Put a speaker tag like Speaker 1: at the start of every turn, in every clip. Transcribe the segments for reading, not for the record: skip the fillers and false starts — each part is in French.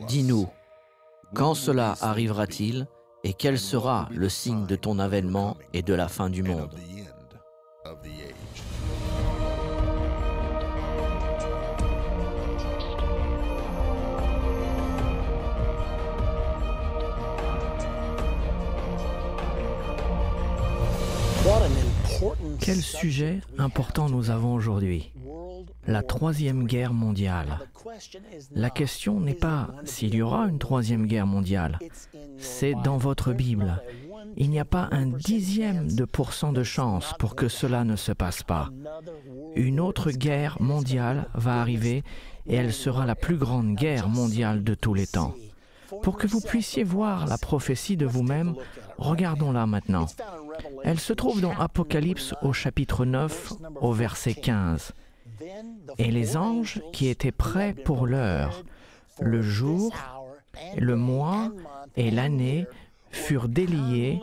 Speaker 1: Dis-nous, quand cela arrivera-t-il et quel sera le signe de ton avènement et de la fin du monde? Quel sujet important nous avons aujourd'hui? La Troisième Guerre mondiale. La question n'est pas s'il y aura une Troisième Guerre mondiale, c'est dans votre Bible. Il n'y a pas un dixième de % de chance pour que cela ne se passe pas. Une autre guerre mondiale va arriver et elle sera la plus grande guerre mondiale de tous les temps. Pour que vous puissiez voir la prophétie de vous-même, regardons-la maintenant. Elle se trouve dans Apocalypse au chapitre 9, au verset 15. Et les anges qui étaient prêts pour l'heure, le jour, le mois et l'année furent déliés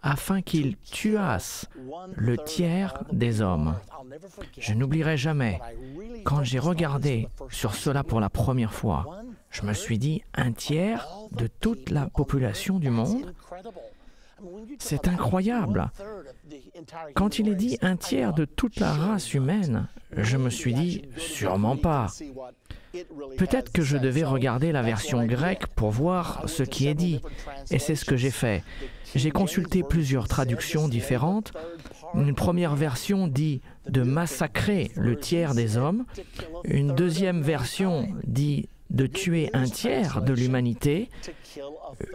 Speaker 1: afin qu'ils tuassent le tiers des hommes. Je n'oublierai jamais, quand j'ai regardé sur cela pour la première fois, je me suis dit, un tiers de toute la population du monde? C'est incroyable. Quand il est dit un tiers de toute la race humaine, je me suis dit, sûrement pas. Peut-être que je devais regarder la version grecque pour voir ce qui est dit, et c'est ce que j'ai fait. J'ai consulté plusieurs traductions différentes. Une première version dit de massacrer le tiers des hommes. Une deuxième version dit de tuer un tiers de l'humanité.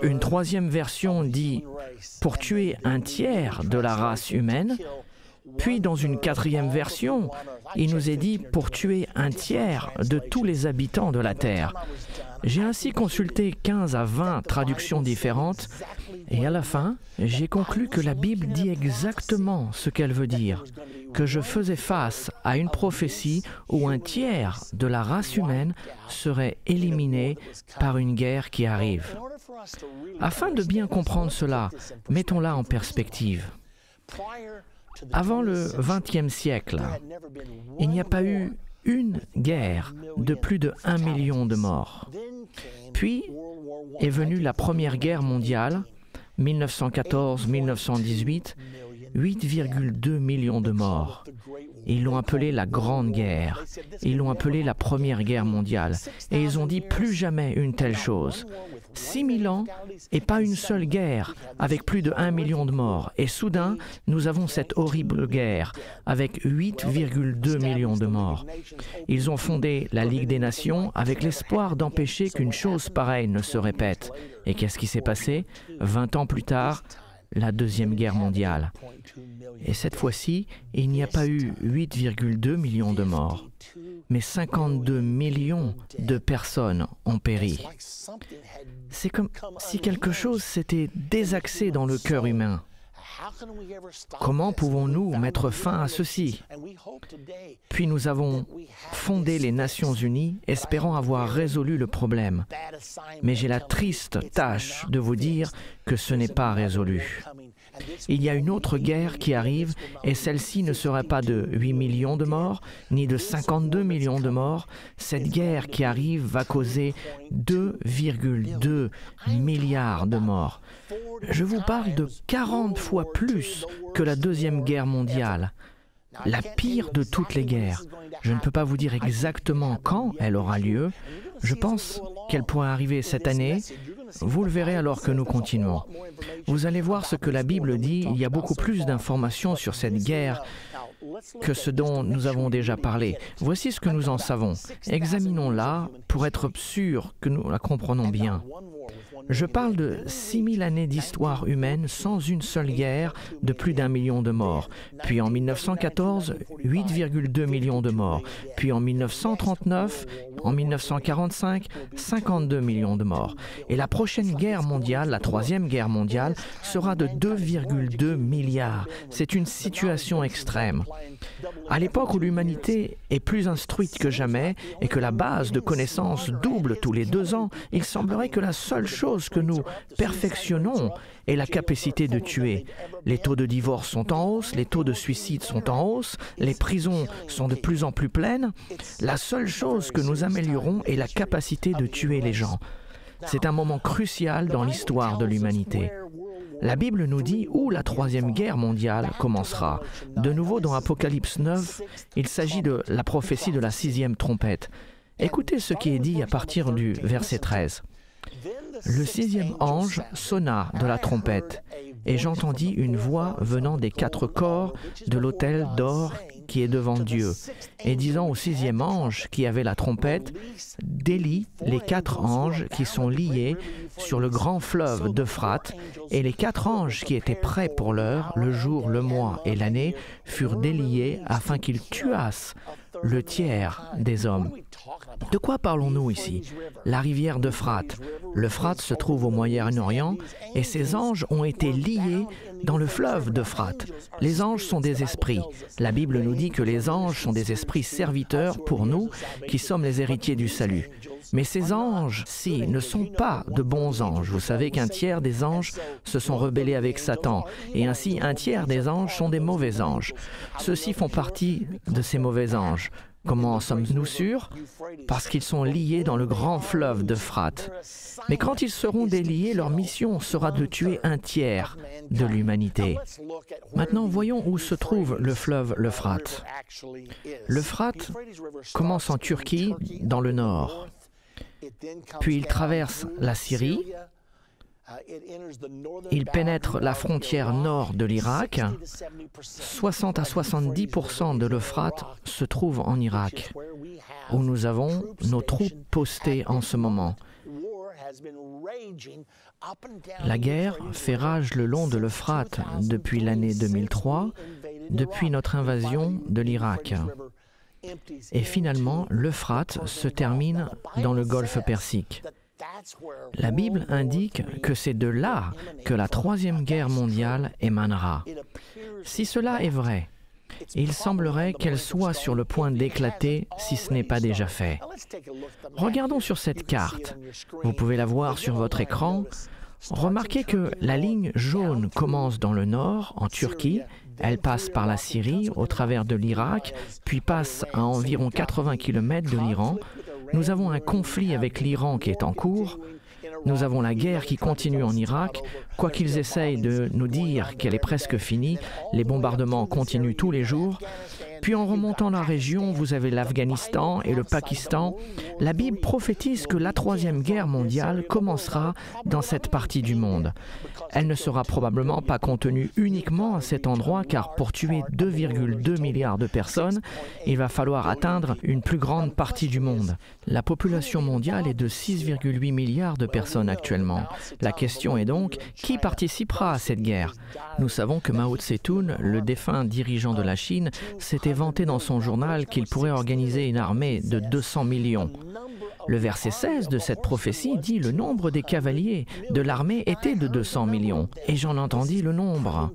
Speaker 1: Une troisième version dit pour tuer un tiers de la race humaine. Puis dans une quatrième version, il nous est dit pour tuer un tiers de tous les habitants de la Terre. J'ai ainsi consulté 15 à 20 traductions différentes et à la fin, j'ai conclu que la Bible dit exactement ce qu'elle veut dire, que je faisais face à une prophétie où un tiers de la race humaine serait éliminé par une guerre qui arrive. Afin de bien comprendre cela, mettons-la en perspective. Avant le XXe siècle, il n'y a pas eu une guerre de plus de 1 million de morts. Puis est venue la Première Guerre mondiale, 1914-1918, 8,2 millions de morts. Ils l'ont appelée la Grande Guerre. Ils l'ont appelée la Première Guerre mondiale. Et ils ont dit plus jamais une telle chose. 6000 ans et pas une seule guerre avec plus de 1 million de morts. Et soudain, nous avons cette horrible guerre avec 8,2 millions de morts. Ils ont fondé la Ligue des Nations avec l'espoir d'empêcher qu'une chose pareille ne se répète. Et qu'est-ce qui s'est passé? 20 ans plus tard, la Deuxième Guerre mondiale. Et cette fois-ci, il n'y a pas eu 8,2 millions de morts, mais 52 millions de personnes ont péri. C'est comme si quelque chose s'était désaxé dans le cœur humain. Comment pouvons-nous mettre fin à ceci? Puis nous avons fondé les Nations Unies, espérant avoir résolu le problème. Mais j'ai la triste tâche de vous dire que ce n'est pas résolu. Il y a une autre guerre qui arrive et celle-ci ne serait pas de 8 millions de morts, ni de 52 millions de morts. Cette guerre qui arrive va causer 2,2 milliards de morts. Je vous parle de 40 fois plus que la Deuxième Guerre mondiale. La pire de toutes les guerres. Je ne peux pas vous dire exactement quand elle aura lieu. Je pense qu'elle pourrait arriver cette année. Vous le verrez alors que nous continuons. Vous allez voir ce que la Bible dit. Il y a beaucoup plus d'informations sur cette guerre que ce dont nous avons déjà parlé. Voici ce que nous en savons. Examinons-la pour être sûrs que nous la comprenons bien. Je parle de 6000 années d'histoire humaine sans une seule guerre de plus d'1 million de morts. Puis en 1914, 8,2 millions de morts. Puis en 1939, en 1945, 52 millions de morts. Et la prochaine guerre mondiale, la troisième guerre mondiale, sera de 2,2 milliards. C'est une situation extrême. À l'époque où l'humanité est plus instruite que jamais et que la base de connaissances double tous les 2 ans, il semblerait que la seule chose que nous perfectionnons est la capacité de tuer. Les taux de divorce sont en hausse, les taux de suicide sont en hausse, les prisons sont de plus en plus pleines. La seule chose que nous améliorons est la capacité de tuer les gens. C'est un moment crucial dans l'histoire de l'humanité. La Bible nous dit où la troisième guerre mondiale commencera. De nouveau dans Apocalypse 9, il s'agit de la prophétie de la 6e trompette. Écoutez ce qui est dit à partir du verset 13. Le 6e ange sonna de la trompette, et j'entendis une voix venant des 4 corps de l'autel d'or qui est devant Dieu, et disant au 6e ange qui avait la trompette, « Délie les 4 anges qui sont liés sur le grand fleuve d'Euphrate, et les 4 anges qui étaient prêts pour l'heure, le jour, le mois et l'année, furent déliés afin qu'ils tuassent le tiers des hommes. » De quoi parlons-nous ici? La rivière d'Euphrate. L'Euphrate se trouve au Moyen-Orient et ces anges ont été liés dans le fleuve d'Euphrate. Les anges sont des esprits. La Bible nous dit que les anges sont des esprits serviteurs pour nous qui sommes les héritiers du salut. Mais ces anges-ci ne sont pas de bons anges. Vous savez qu'un tiers des anges se sont rebellés avec Satan et ainsi un tiers des anges sont des mauvais anges. Ceux-ci font partie de ces mauvais anges. Comment en sommes-nous sûrs? Parce qu'ils sont liés dans le grand fleuve d'Euphrate. Mais quand ils seront déliés, leur mission sera de tuer un tiers de l'humanité. Maintenant, voyons où se trouve le fleuve l'Euphrate. L'Euphrate commence en Turquie, dans le nord. Puis il traverse la Syrie. Il pénètre la frontière nord de l'Irak. 60 à 70% de l'Euphrate se trouve en Irak, où nous avons nos troupes postées en ce moment. La guerre fait rage le long de l'Euphrate depuis l'année 2003, depuis notre invasion de l'Irak. Et finalement, l'Euphrate se termine dans le golfe Persique. La Bible indique que c'est de là que la troisième guerre mondiale émanera. Si cela est vrai, il semblerait qu'elle soit sur le point d'éclater si ce n'est pas déjà fait. Regardons sur cette carte. Vous pouvez la voir sur votre écran. Remarquez que la ligne jaune commence dans le nord, en Turquie. Elle passe par la Syrie, au travers de l'Irak, puis passe à environ 80 km de l'Iran. Nous avons un conflit avec l'Iran qui est en cours. Nous avons la guerre qui continue en Irak. Quoi qu'ils essayent de nous dire qu'elle est presque finie, les bombardements continuent tous les jours. Puis en remontant la région, vous avez l'Afghanistan et le Pakistan. La Bible prophétise que la troisième guerre mondiale commencera dans cette partie du monde. Elle ne sera probablement pas contenue uniquement à cet endroit, car pour tuer 2,2 milliards de personnes, il va falloir atteindre une plus grande partie du monde. La population mondiale est de 6,8 milliards de personnes actuellement. La question est donc, qui participera à cette guerre? Nous savons que Mao Tse-tung, le défunt dirigeant de la Chine, s'était vanté dans son journal qu'il pourrait organiser une armée de 200 millions. Le verset 16 de cette prophétie dit le nombre des cavaliers de l'armée était de 200 millions. Et j'en entendis le nombre.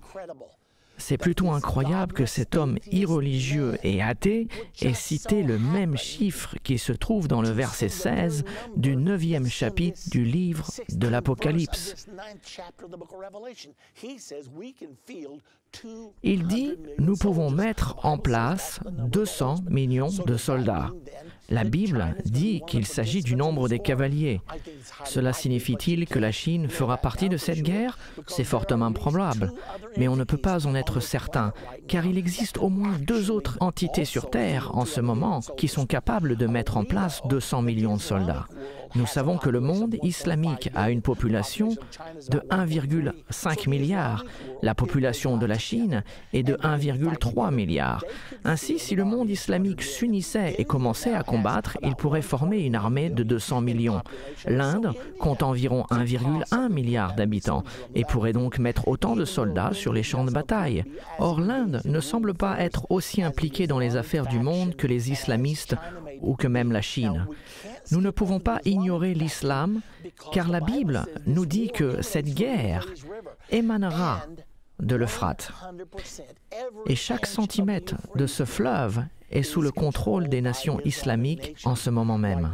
Speaker 1: C'est plutôt incroyable que cet homme irreligieux et athée ait cité le même chiffre qui se trouve dans le verset 16 du 9e chapitre du livre de l'Apocalypse. Il dit, nous pouvons mettre en place 200 millions de soldats. La Bible dit qu'il s'agit du nombre des cavaliers. Cela signifie-t-il que la Chine fera partie de cette guerre? C'est fortement probable, mais on ne peut pas en être certain, car il existe au moins 2 autres entités sur Terre en ce moment qui sont capables de mettre en place 200 millions de soldats. Nous savons que le monde islamique a une population de 1,5 milliard. La population de la Chine est de 1,3 milliard. Ainsi, si le monde islamique s'unissait et commençait à combattre, il pourrait former une armée de 200 millions. L'Inde compte environ 1,1 milliard d'habitants et pourrait donc mettre autant de soldats sur les champs de bataille. Or, l'Inde ne semble pas être aussi impliquée dans les affaires du monde que les islamistes ou que même la Chine. Nous ne pouvons pas ignorer l'islam, car la Bible nous dit que cette guerre émanera de l'Euphrate. Et chaque centimètre de ce fleuve est sous le contrôle des nations islamiques en ce moment même.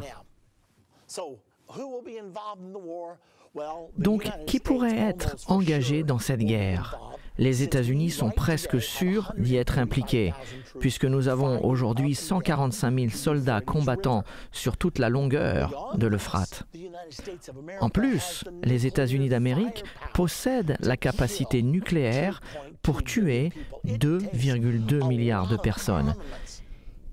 Speaker 1: Donc, qui pourrait être engagé dans cette guerre? Les États-Unis sont presque sûrs d'y être impliqués, puisque nous avons aujourd'hui 145 000 soldats combattants sur toute la longueur de l'Euphrate. En plus, les États-Unis d'Amérique possèdent la capacité nucléaire pour tuer 2,2 milliards de personnes.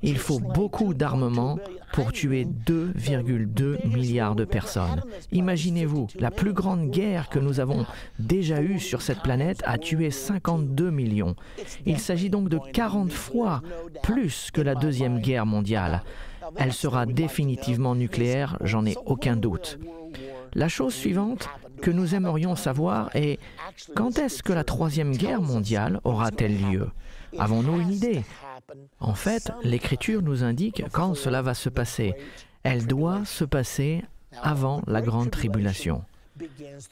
Speaker 1: Il faut beaucoup d'armement pour tuer 2,2 milliards de personnes. Imaginez-vous, la plus grande guerre que nous avons déjà eue sur cette planète a tué 52 millions. Il s'agit donc de 40 fois plus que la Deuxième Guerre mondiale. Elle sera définitivement nucléaire, j'en ai aucun doute. La chose suivante que nous aimerions savoir est quand est-ce que la Troisième Guerre mondiale aura-t-elle lieu? Avons-nous une idée? En fait, l'Écriture nous indique quand cela va se passer. Elle doit se passer avant la Grande Tribulation.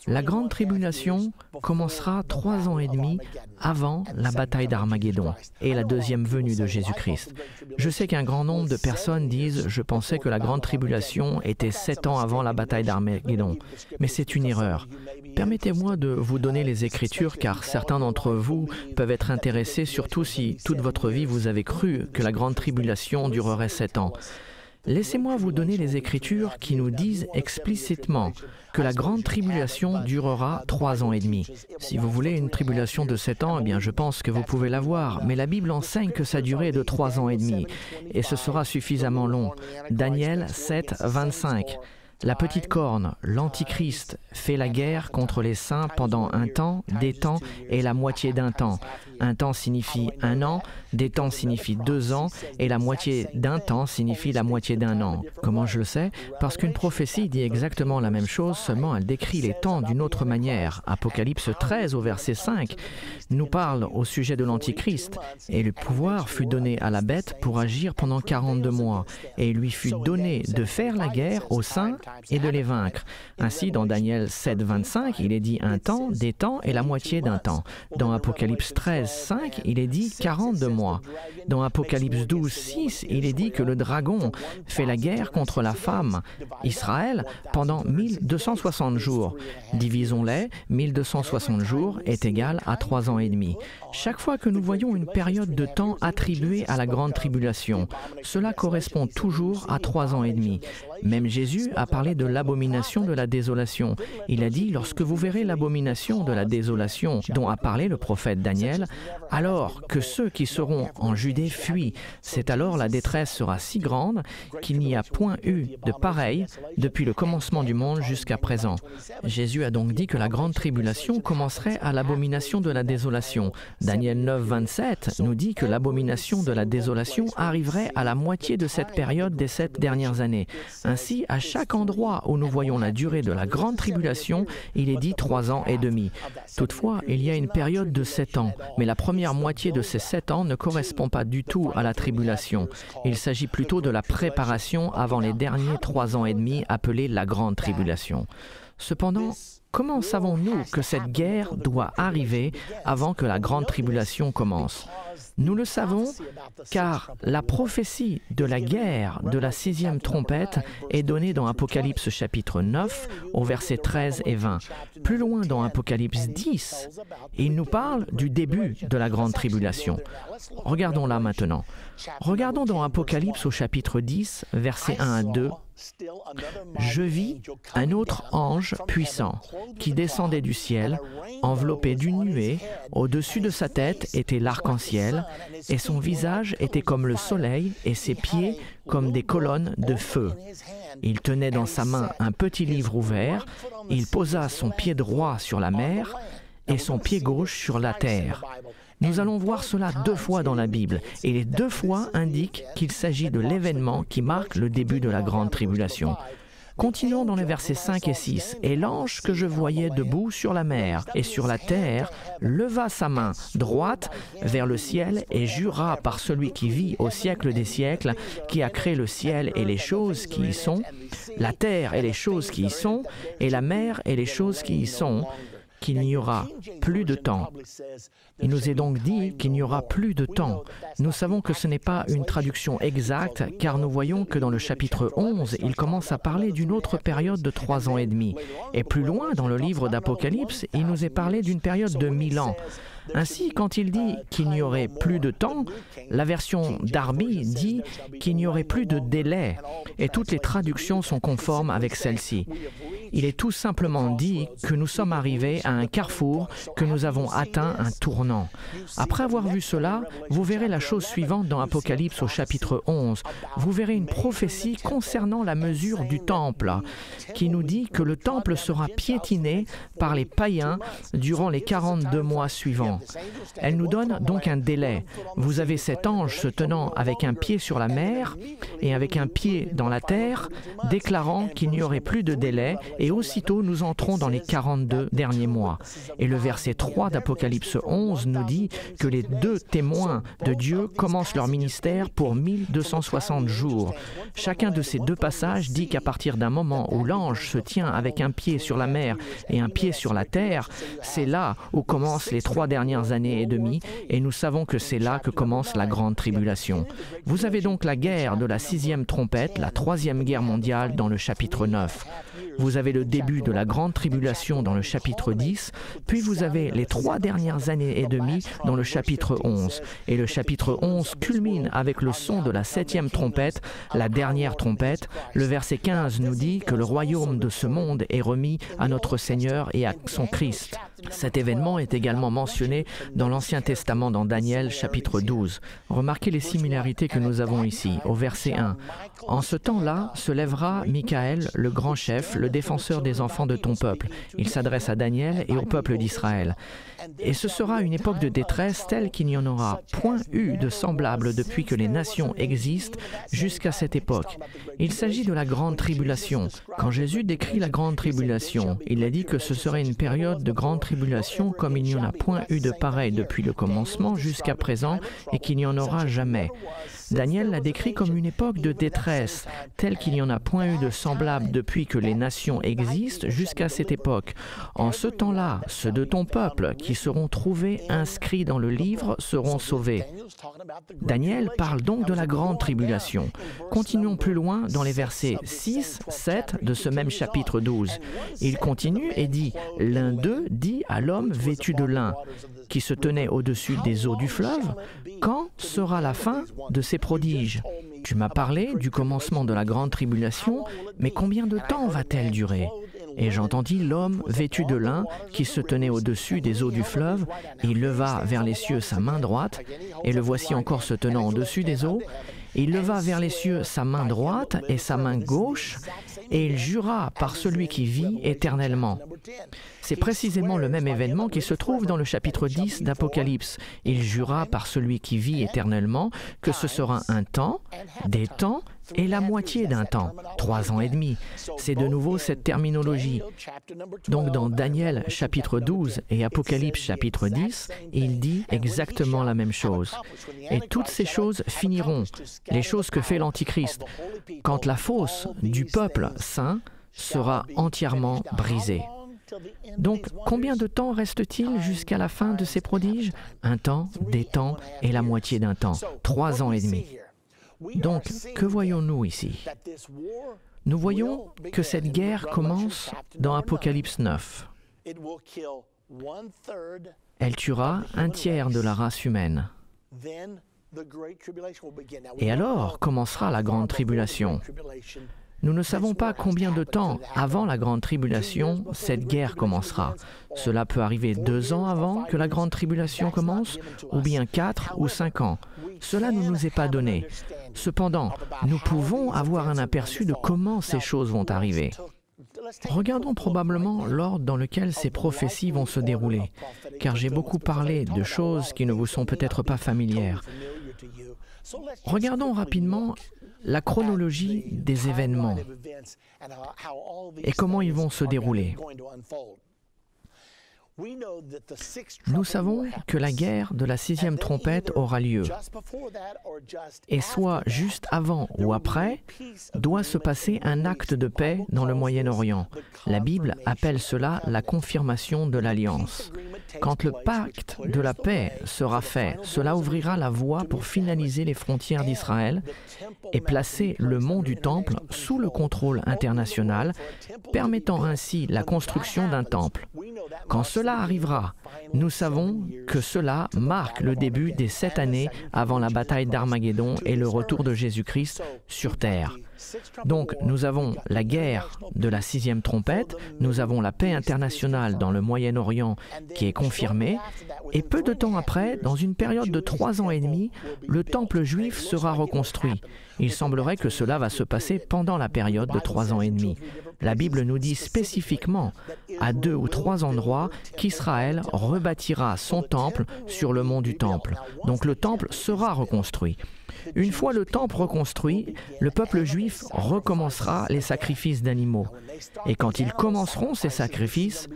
Speaker 1: La Grande Tribulation commencera 3 ans et demi avant la bataille d'Armageddon et la deuxième venue de Jésus-Christ. Je sais qu'un grand nombre de personnes disent « Je pensais que la Grande Tribulation était 7 ans avant la bataille d'Armageddon », mais c'est une erreur. Permettez-moi de vous donner les Écritures car certains d'entre vous peuvent être intéressés, surtout si toute votre vie vous avez cru que la Grande Tribulation durerait 7 ans. Laissez-moi vous donner les Écritures qui nous disent explicitement que la grande tribulation durera 3 ans et demi. Si vous voulez une tribulation de 7 ans, eh bien je pense que vous pouvez l'avoir, mais la Bible enseigne que sa durée est de 3 ans et demi, et ce sera suffisamment long. Daniel 7, 25. La petite corne, l'Antichrist, fait la guerre contre les saints pendant un temps, des temps et la moitié d'un temps. Un temps signifie 1 an, des temps signifie 2 ans et la moitié d'un temps signifie la moitié d'un an. Comment je le sais? Parce qu'une prophétie dit exactement la même chose, seulement elle décrit les temps d'une autre manière. Apocalypse 13 au verset 5 nous parle au sujet de l'Antichrist. Et le pouvoir fut donné à la bête pour agir pendant 42 mois. Et il lui fut donné de faire la guerre aux saints et de les vaincre. Ainsi, dans Daniel 7, 25, il est dit un temps, des temps et la moitié d'un temps. Dans Apocalypse 13, 5, il est dit 42 mois. Dans Apocalypse 12, 6, il est dit que le dragon fait la guerre contre la femme, Israël, pendant 1260 jours. Divisons-les, 1260 jours est égal à 3 ans et demi. Chaque fois que nous voyons une période de temps attribuée à la grande tribulation, cela correspond toujours à 3 ans et demi. Même Jésus a parlé de l'abomination de la désolation. Il a dit, lorsque vous verrez l'abomination de la désolation dont a parlé le prophète Daniel, alors que ceux qui seront en Judée fuient. C'est alors la détresse sera si grande qu'il n'y a point eu de pareil depuis le commencement du monde jusqu'à présent. Jésus a donc dit que la grande tribulation commencerait à l'abomination de la désolation. Daniel 9, 27 nous dit que l'abomination de la désolation arriverait à la moitié de cette période des 7 dernières années. Ainsi, à chaque endroit où nous voyons la durée de la grande tribulation, il est dit 3 ans et demi. Toutefois, il y a une période de 7 ans, mais la première moitié de ces 7 ans ne correspond pas du tout à la tribulation. Il s'agit plutôt de la préparation avant les derniers 3 ans et demi appelés la grande tribulation. Cependant, comment savons-nous que cette guerre doit arriver avant que la grande tribulation commence? Nous le savons car la prophétie de la guerre de la 6e trompette est donnée dans Apocalypse chapitre 9 au verset 13 et 20. Plus loin dans Apocalypse 10, il nous parle du début de la grande tribulation. Regardons-la maintenant. Regardons dans Apocalypse au chapitre 10, versets 1 à 2. Je vis un autre ange puissant qui descendait du ciel, enveloppé d'une nuée. Au-dessus de sa tête était l'arc-en-ciel, et son visage était comme le soleil, et ses pieds comme des colonnes de feu. Il tenait dans sa main un petit livre ouvert. Il posa son pied droit sur la mer et son pied gauche sur la terre. Nous allons voir cela 2 fois dans la Bible, et les 2 fois indiquent qu'il s'agit de l'événement qui marque le début de la grande tribulation. Continuons dans les versets 5 et 6. « Et l'ange que je voyais debout sur la mer et sur la terre leva sa main droite vers le ciel et jura par celui qui vit au siècle des siècles, qui a créé le ciel et les choses qui y sont, la terre et les choses qui y sont, et la mer et les choses qui y sont, qu'il n'y aura plus de temps. » Il nous est donc dit qu'il n'y aura plus de temps. Nous savons que ce n'est pas une traduction exacte, car nous voyons que dans le chapitre 11, il commence à parler d'une autre période de 3 ans et demi. Et plus loin, dans le livre d'Apocalypse, il nous est parlé d'une période de 1000 ans. Ainsi, quand il dit qu'il n'y aurait plus de temps, la version Darby dit qu'il n'y aurait plus de délai, et toutes les traductions sont conformes avec celle-ci. Il est tout simplement dit que nous sommes arrivés à un carrefour, que nous avons atteint un tournant. Après avoir vu cela, vous verrez la chose suivante dans Apocalypse au chapitre 11. Vous verrez une prophétie concernant la mesure du temple, qui nous dit que le temple sera piétiné par les païens durant les 42 mois suivants. Elle nous donne donc un délai. Vous avez cet ange se tenant avec un pied sur la mer et avec un pied dans la terre, déclarant qu'il n'y aurait plus de délai, et aussitôt nous entrons dans les 42 derniers mois. Et le verset 3 d'Apocalypse 11 nous dit que les 2 témoins de Dieu commencent leur ministère pour 1260 jours. Chacun de ces 2 passages dit qu'à partir d'un moment où l'ange se tient avec un pied sur la mer et un pied sur la terre, c'est là où commencent les 3 dernières années et demie, et nous savons que c'est là que commence la grande tribulation. Vous avez donc la guerre de la 6e trompette, la 3e guerre mondiale dans le chapitre 9. Vous avez le début de la grande tribulation dans le chapitre 10, puis vous avez les 3 dernières années et demie dans le chapitre 11. Et le chapitre 11 culmine avec le son de la 7e trompette, la dernière trompette. Le verset 15 nous dit que le royaume de ce monde est remis à notre Seigneur et à son Christ. Cet événement est également mentionné dans l'Ancien Testament dans Daniel chapitre 12. Remarquez les similarités que nous avons ici, au verset 1. « En ce temps-là se lèvera Michaël, le grand chef, le défenseur des enfants de ton peuple. » Il s'adresse à Daniel et au peuple d'Israël. « Et ce sera une époque de détresse telle qu'il n'y en aura point eu de semblable depuis que les nations existent jusqu'à cette époque. » Il s'agit de la grande tribulation. Quand Jésus décrit la grande tribulation, il a dit que ce serait une période de grande tribulation comme il n'y en a point eu de pareil depuis le commencement jusqu'à présent et qu'il n'y en aura jamais. Daniel l'a décrit comme une époque de détresse, telle qu'il n'y en a point eu de semblable depuis que les nations existent jusqu'à cette époque. En ce temps-là, ceux de ton peuple qui seront trouvés inscrits dans le livre seront sauvés. Daniel parle donc de la grande tribulation. Continuons plus loin dans les versets 6, 7 de ce même chapitre 12. Il continue et dit « L'un d'eux dit à l'homme vêtu de lin, qui se tenait au-dessus des eaux du fleuve, « Quand sera la fin de ces prodiges ? Tu m'as parlé du commencement de la grande tribulation, mais combien de temps va-t-elle durer ? » Et j'entendis l'homme vêtu de lin qui se tenait au-dessus des eaux du fleuve. Il leva vers les cieux sa main droite, et le voici encore se tenant au-dessus des eaux. Il leva vers les cieux sa main droite et sa main gauche, et il jura par celui qui vit éternellement. C'est précisément le même événement qui se trouve dans le chapitre 10 d'Apocalypse. Il jura par celui qui vit éternellement que ce sera un temps, des temps et la moitié d'un temps, 3 ans et demi. C'est de nouveau cette terminologie. Donc dans Daniel chapitre 12 et Apocalypse chapitre 10, il dit exactement la même chose. Et toutes ces choses finiront, les choses que fait l'Antichrist, quand la fosse du peuple saint sera entièrement brisée. Donc, combien de temps reste-t-il jusqu'à la fin de ces prodiges? Un temps, des temps et la moitié d'un temps, 3 ans et demi. Donc, que voyons-nous ici? Nous voyons que cette guerre commence dans Apocalypse 9. Elle tuera un tiers de la race humaine. Et alors commencera la grande tribulation. Nous ne savons pas combien de temps avant la grande tribulation cette guerre commencera. Cela peut arriver 2 ans avant que la grande tribulation commence, ou bien 4 ou 5 ans. Cela ne nous est pas donné. Cependant, nous pouvons avoir un aperçu de comment ces choses vont arriver. Regardons probablement l'ordre dans lequel ces prophéties vont se dérouler, car j'ai beaucoup parlé de choses qui ne vous sont peut-être pas familières. Regardons rapidement la chronologie des événements et comment ils vont se dérouler. Nous savons que la guerre de la 6e trompette aura lieu. Et soit juste avant ou après, doit se passer un acte de paix dans le Moyen-Orient. La Bible appelle cela la confirmation de l'alliance. Quand le pacte de la paix sera fait, cela ouvrira la voie pour finaliser les frontières d'Israël et placer le mont du Temple sous le contrôle international, permettant ainsi la construction d'un temple. Quand cela arrivera, nous savons que cela marque le début des 7 années avant la bataille d'Armageddon et le retour de Jésus-Christ sur terre. Donc, nous avons la guerre de la 6e trompette, nous avons la paix internationale dans le Moyen-Orient qui est confirmée, et peu de temps après, dans une période de 3 ans et demi, le temple juif sera reconstruit. Il semblerait que cela va se passer pendant la période de 3 ans et demi. La Bible nous dit spécifiquement, à 2 ou 3 endroits, qu'Israël rebâtira son temple sur le mont du Temple. Donc le temple sera reconstruit. Une fois le temple reconstruit, le peuple juif recommencera les sacrifices d'animaux. Et quand ils commenceront ces sacrifices,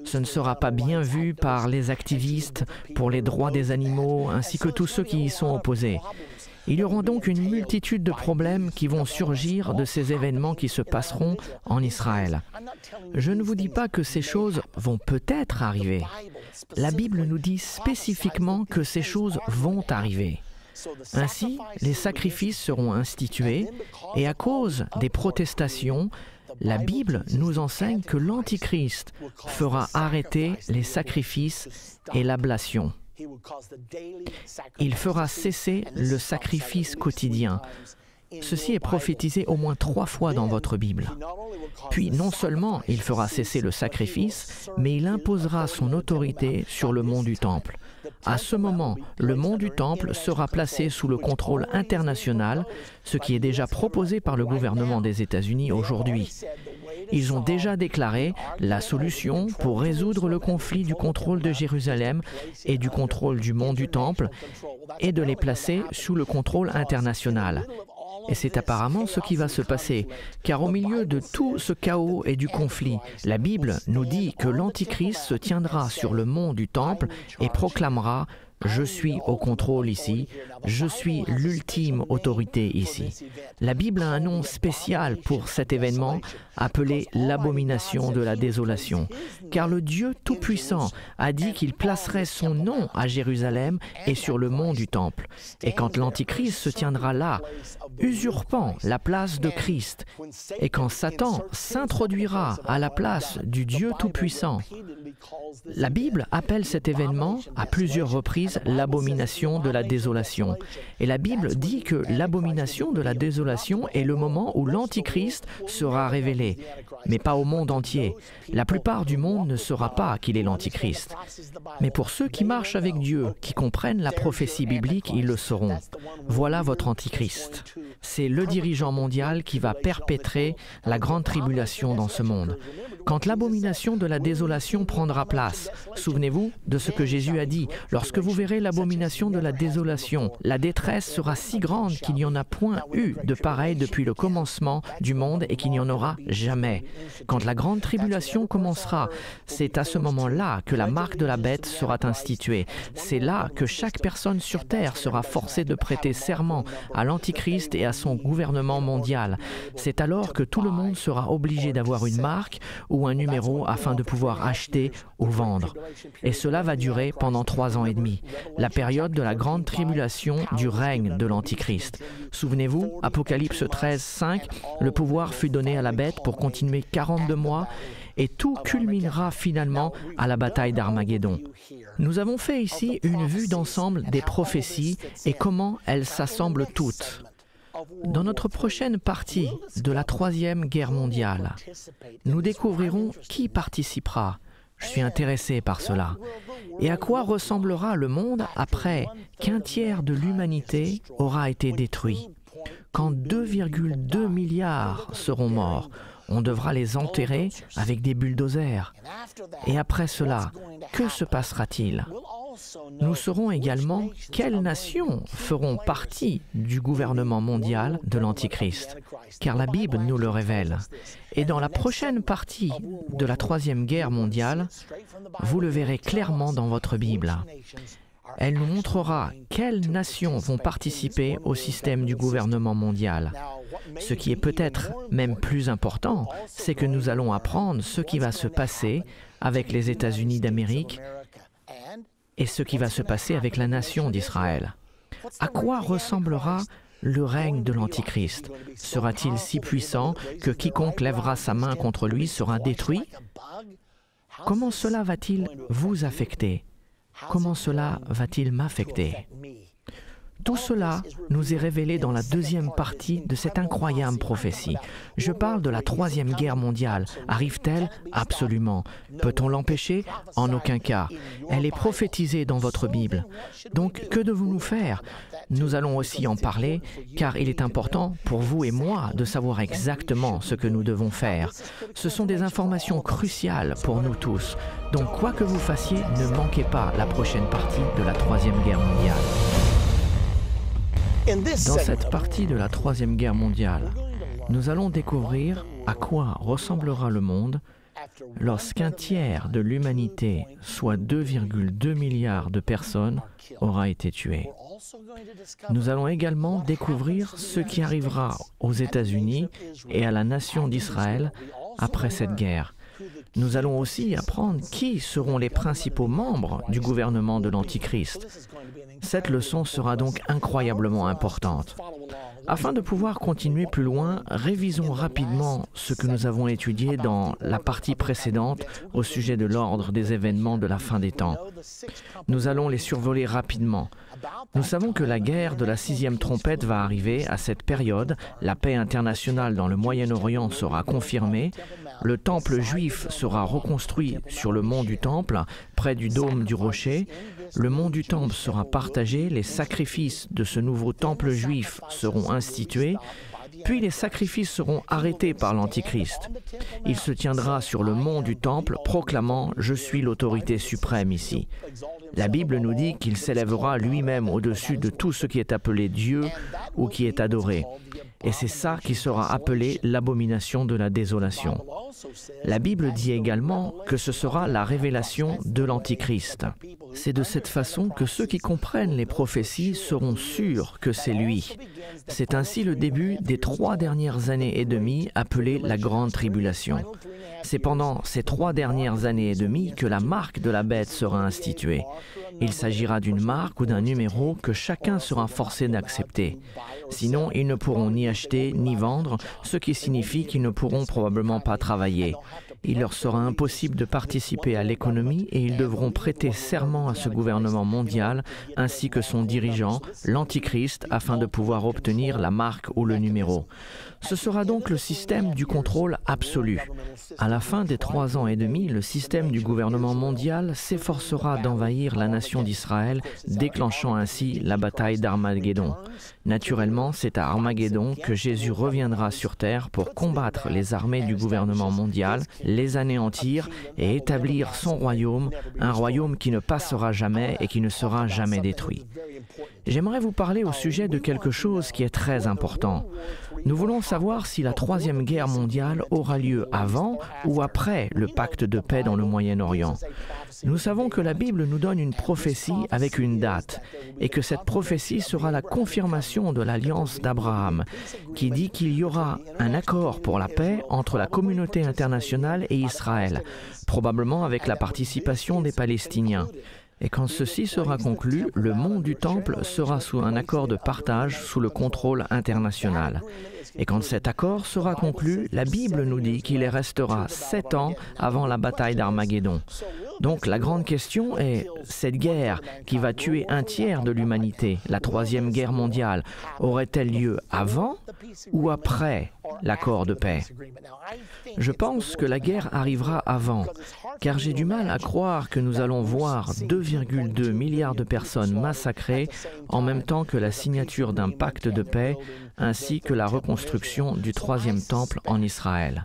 Speaker 1: ce ne sera pas bien vu par les activistes pour les droits des animaux ainsi que tous ceux qui y sont opposés. Il y aura donc une multitude de problèmes qui vont surgir de ces événements qui se passeront en Israël. Je ne vous dis pas que ces choses vont peut-être arriver. La Bible nous dit spécifiquement que ces choses vont arriver. Ainsi, les sacrifices seront institués et à cause des protestations, la Bible nous enseigne que l'Antichrist fera arrêter les sacrifices et l'ablation. Il fera cesser le sacrifice quotidien. Ceci est prophétisé au moins 3 fois dans votre Bible. Puis non seulement il fera cesser le sacrifice, mais il imposera son autorité sur le mont du Temple. À ce moment, le mont du Temple sera placé sous le contrôle international, ce qui est déjà proposé par le gouvernement des États-Unis aujourd'hui. Ils ont déjà déclaré la solution pour résoudre le conflit du contrôle de Jérusalem et du contrôle du mont du Temple et de les placer sous le contrôle international. Et c'est apparemment ce qui va se passer, car au milieu de tout ce chaos et du conflit, la Bible nous dit que l'Antichrist se tiendra sur le mont du Temple et proclamera « Je suis au contrôle ici, je suis l'ultime autorité ici ». La Bible a un nom spécial pour cet événement, appelé l'abomination de la désolation, car le Dieu Tout-Puissant a dit qu'il placerait son nom à Jérusalem et sur le mont du Temple. Et quand l'Antichrist se tiendra là, usurpant la place de Christ, et quand Satan s'introduira à la place du Dieu Tout-Puissant, la Bible appelle cet événement à plusieurs reprises l'abomination de la désolation. Et la Bible dit que l'abomination de la désolation est le moment où l'Antichrist sera révélé, mais pas au monde entier. La plupart du monde ne saura pas qu'il est l'Antichrist. Mais pour ceux qui marchent avec Dieu, qui comprennent la prophétie biblique, ils le sauront. Voilà votre Antichrist. C'est le dirigeant mondial qui va perpétrer la grande tribulation dans ce monde. Quand l'abomination de la désolation prendra place, souvenez-vous de ce que Jésus a dit. Lorsque vous verrez l'abomination de la désolation, la détresse sera si grande qu'il n'y en a point eu de pareil depuis le commencement du monde et qu'il n'y en aura jamais. Quand la grande tribulation commencera, c'est à ce moment-là que la marque de la bête sera instituée. C'est là que chaque personne sur terre sera forcée de prêter serment à l'Antichrist et à son gouvernement mondial. C'est alors que tout le monde sera obligé d'avoir une marque ou un numéro afin de pouvoir acheter ou vendre. Et cela va durer pendant 3 ans et demi, la période de la grande tribulation du règne de l'Antichrist. Souvenez-vous, Apocalypse 13, 5, le pouvoir fut donné à la bête pour continuer 42 mois et tout culminera finalement à la bataille d'Armageddon. Nous avons fait ici une vue d'ensemble des prophéties et comment elles s'assemblent toutes. Dans notre prochaine partie de la 3e guerre mondiale, nous découvrirons qui participera. Je suis intéressé par cela. Et à quoi ressemblera le monde après qu'un tiers de l'humanité aura été détruit? Quand 2,2 milliards seront morts, on devra les enterrer avec des bulldozers. Et après cela, que se passera-t-il? nous saurons également quelles nations feront partie du gouvernement mondial de l'Antichrist, car la Bible nous le révèle. Et dans la prochaine partie de la Troisième Guerre mondiale, vous le verrez clairement dans votre Bible. Elle nous montrera quelles nations vont participer au système du gouvernement mondial. Ce qui est peut-être même plus important, c'est que nous allons apprendre ce qui va se passer avec les États-Unis d'Amérique et ce qui va se passer avec la nation d'Israël. À quoi ressemblera le règne de l'Antichrist? Sera-t-il si puissant que quiconque lèvera sa main contre lui sera détruit? Comment cela va-t-il vous affecter? Comment cela va-t-il m'affecter? Tout cela nous est révélé dans la deuxième partie de cette incroyable prophétie. Je parle de la Troisième Guerre mondiale. Arrive-t-elle? Absolument. Peut-on l'empêcher? En aucun cas. Elle est prophétisée dans votre Bible. Donc, que devons-nous faire? Nous allons aussi en parler, car il est important pour vous et moi de savoir exactement ce que nous devons faire. Ce sont des informations cruciales pour nous tous. Donc, quoi que vous fassiez, ne manquez pas la prochaine partie de la Troisième Guerre mondiale. Dans cette partie de la Troisième Guerre mondiale, nous allons découvrir à quoi ressemblera le monde lorsqu'un tiers de l'humanité, soit 2,2 milliards de personnes, aura été tué. Nous allons également découvrir ce qui arrivera aux États-Unis et à la nation d'Israël après cette guerre. Nous allons aussi apprendre qui seront les principaux membres du gouvernement de l'Antichrist. Cette leçon sera donc incroyablement importante. Afin de pouvoir continuer plus loin, révisons rapidement ce que nous avons étudié dans la partie précédente au sujet de l'ordre des événements de la fin des temps. Nous allons les survoler rapidement. Nous savons que la guerre de la 6e trompette va arriver à cette période, la paix internationale dans le Moyen-Orient sera confirmée, le temple juif sera reconstruit sur le mont du temple, près du dôme du rocher, le mont du temple sera partagé, les sacrifices de ce nouveau temple juif seront institués, puis les sacrifices seront arrêtés par l'Antichrist. Il se tiendra sur le mont du temple, proclamant « Je suis l'autorité suprême ici ». La Bible nous dit qu'il s'élèvera lui-même au-dessus de tout ce qui est appelé Dieu ou qui est adoré. Et c'est ça qui sera appelé l'abomination de la désolation. La Bible dit également que ce sera la révélation de l'Antichrist. C'est de cette façon que ceux qui comprennent les prophéties seront sûrs que c'est lui. C'est ainsi le début des 3 dernières années et demie appelées la Grande Tribulation. C'est pendant ces 3 dernières années et demie que la marque de la bête sera instituée. Il s'agira d'une marque ou d'un numéro que chacun sera forcé d'accepter. Sinon, ils ne pourront ni acheter ni vendre, ce qui signifie qu'ils ne pourront probablement pas travailler. Il leur sera impossible de participer à l'économie et ils devront prêter serment à ce gouvernement mondial ainsi que son dirigeant, l'Antichrist, afin de pouvoir obtenir la marque ou le numéro. Ce sera donc le système du contrôle absolu. À la fin des 3 ans et demi, le système du gouvernement mondial s'efforcera d'envahir la nation d'Israël, déclenchant ainsi la bataille d'Armageddon. Naturellement, c'est à Armageddon que Jésus reviendra sur terre pour combattre les armées du gouvernement mondial, les anéantir et établir son royaume, un royaume qui ne passera jamais et qui ne sera jamais détruit. J'aimerais vous parler au sujet de quelque chose qui est très important. Nous voulons savoir si la Troisième Guerre mondiale aura lieu avant ou après le pacte de paix dans le Moyen-Orient. Nous savons que la Bible nous donne une prophétie avec une date et que cette prophétie sera la confirmation de l'alliance d'Abraham qui dit qu'il y aura un accord pour la paix entre la communauté internationale et Israël, probablement avec la participation des Palestiniens. Et quand ceci sera conclu, le mont du Temple sera sous un accord de partage sous le contrôle international. Et quand cet accord sera conclu, la Bible nous dit qu'il y restera 7 ans avant la bataille d'Armageddon. Donc la grande question est, cette guerre qui va tuer un tiers de l'humanité, la Troisième Guerre mondiale, aurait-elle lieu avant ou après l'accord de paix? Je pense que la guerre arrivera avant, car j'ai du mal à croire que nous allons voir 2,2 milliards de personnes massacrées en même temps que la signature d'un pacte de paix ainsi que la reconstruction du troisième temple en Israël.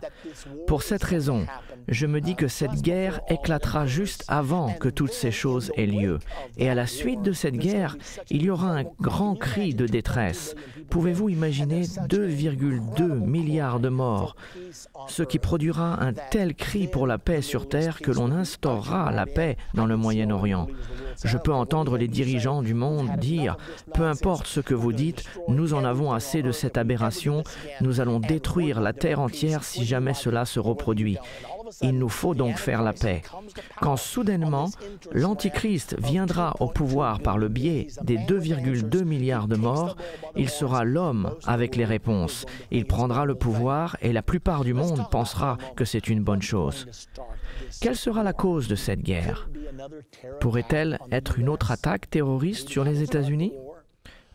Speaker 1: Pour cette raison, Je me dis que cette guerre éclatera juste avant que toutes ces choses aient lieu. Et à la suite de cette guerre, il y aura un grand cri de détresse. Pouvez-vous imaginer 2,2 milliards de morts, ce qui produira un tel cri pour la paix sur Terre que l'on instaurera la paix dans le Moyen-Orient. Je peux entendre les dirigeants du monde dire « Peu importe ce que vous dites, nous en avons assez de cette aberration, nous allons détruire la Terre entière si jamais cela se reproduit. Il nous faut donc faire la paix. » Quand soudainement, l'Antichrist viendra au pouvoir par le biais des 2,2 milliards de morts, il sera l'homme avec les réponses. Il prendra le pouvoir et la plupart du monde pensera que c'est une bonne chose. Quelle sera la cause de cette guerre? Pourrait-elle être une autre attaque terroriste sur les États-Unis?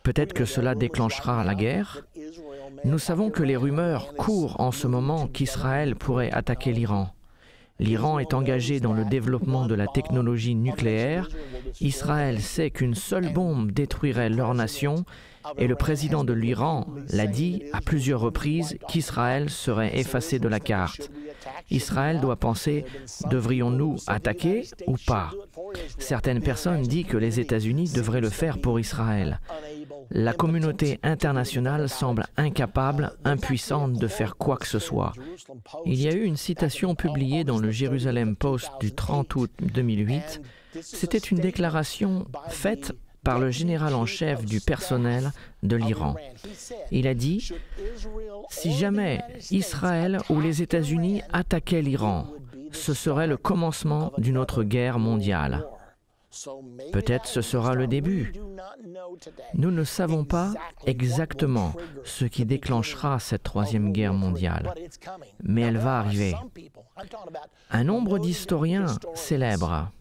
Speaker 1: Peut-être que cela déclenchera la guerre. Nous savons que les rumeurs courent en ce moment qu'Israël pourrait attaquer l'Iran. L'Iran est engagé dans le développement de la technologie nucléaire. Israël sait qu'une seule bombe détruirait leur nation et le président de l'Iran l'a dit à plusieurs reprises qu'Israël serait effacé de la carte. Israël doit penser, devrions-nous attaquer ou pas? Certaines personnes disent que les États-Unis devraient le faire pour Israël. La communauté internationale semble incapable, impuissante de faire quoi que ce soit. Il y a eu une citation publiée dans le Jerusalem Post du 30 août 2008. C'était une déclaration faite par le général en chef du personnel de l'Iran. Il a dit « Si jamais Israël ou les États-Unis attaquaient l'Iran, ce serait le commencement d'une autre guerre mondiale. Peut-être ce sera le début. Nous ne savons pas exactement ce qui déclenchera cette troisième guerre mondiale, mais elle va arriver. Un nombre d'historiens célèbres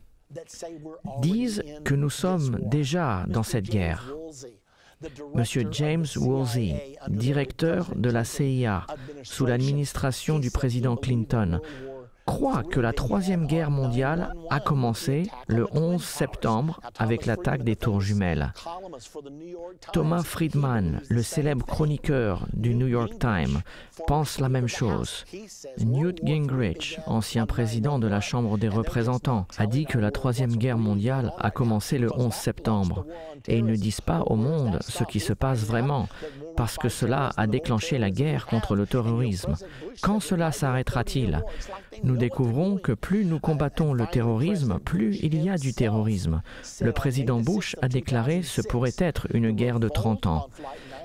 Speaker 1: disent que nous sommes déjà dans cette guerre. Monsieur James Woolsey, directeur de la CIA sous l'administration du président Clinton, croit que la Troisième Guerre mondiale a commencé le 11 septembre avec l'attaque des Tours Jumelles. Thomas Friedman, le célèbre chroniqueur du New York Times, pense la même chose. Newt Gingrich, ancien président de la Chambre des représentants, a dit que la Troisième Guerre mondiale a commencé le 11 septembre. Et ils ne disent pas au monde ce qui se passe vraiment, parce que cela a déclenché la guerre contre le terrorisme. Quand cela s'arrêtera-t-il? Nous découvrons que plus nous combattons le terrorisme, plus il y a du terrorisme. Le président Bush a déclaré ce pourrait être une guerre de 30 ans.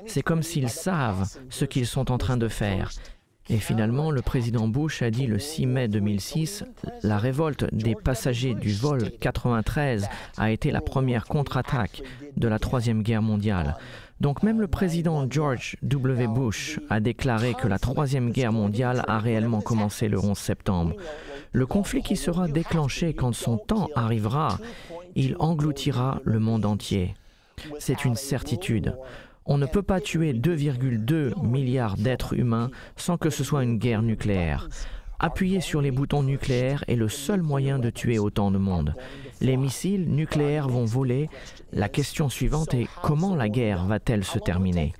Speaker 1: C'est comme s'ils savent ce qu'ils sont en train de faire. Et finalement, le président Bush a dit le 6 mai 2006, la révolte des passagers du vol 93 a été la première contre-attaque de la Troisième Guerre mondiale. Donc même le président George W. Bush a déclaré que la Troisième Guerre mondiale a réellement commencé le 11 septembre. Le conflit qui sera déclenché quand son temps arrivera, il engloutira le monde entier. C'est une certitude. On ne peut pas tuer 2,2 milliards d'êtres humains sans que ce soit une guerre nucléaire. Appuyer sur les boutons nucléaires est le seul moyen de tuer autant de monde. Les missiles nucléaires vont voler. La question suivante est comment la guerre va-t-elle se terminer?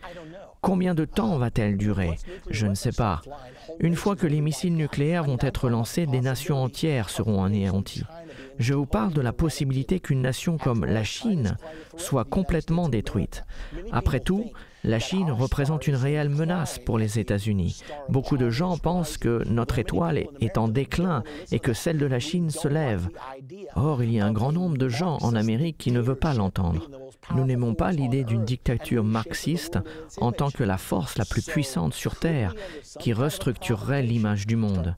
Speaker 1: Combien de temps va-t-elle durer? Je ne sais pas. Une fois que les missiles nucléaires vont être lancés, des nations entières seront anéanties. Je vous parle de la possibilité qu'une nation comme la Chine soit complètement détruite. Après tout, la Chine représente une réelle menace pour les États-Unis. Beaucoup de gens pensent que notre étoile est en déclin et que celle de la Chine se lève. Or, il y a un grand nombre de gens en Amérique qui ne veulent pas l'entendre. Nous n'aimons pas l'idée d'une dictature marxiste en tant que la force la plus puissante sur Terre qui restructurerait l'image du monde.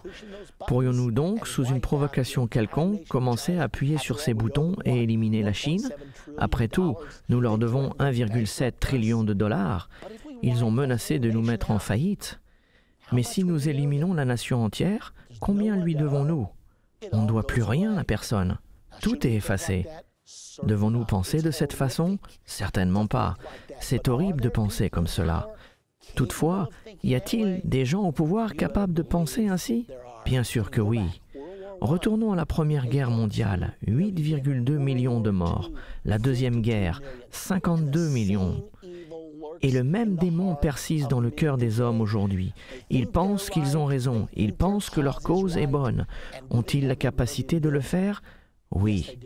Speaker 1: Pourrions-nous donc, sous une provocation quelconque, commencer à appuyer sur ces boutons et éliminer la Chine? Après tout, nous leur devons 1,7 trillion de dollars. Ils ont menacé de nous mettre en faillite. Mais si nous éliminons la nation entière, combien lui devons-nous? On ne doit plus rien à personne. Tout est effacé. Devons-nous penser de cette façon? Certainement pas. C'est horrible de penser comme cela. Toutefois, y a-t-il des gens au pouvoir capables de penser ainsi? Bien sûr que oui. Retournons à la Première Guerre mondiale, 8,2 millions de morts. La Deuxième Guerre, 52 millions. Et le même démon persiste dans le cœur des hommes aujourd'hui. Ils pensent qu'ils ont raison, ils pensent que leur cause est bonne. Ont-ils la capacité de le faire? Oui.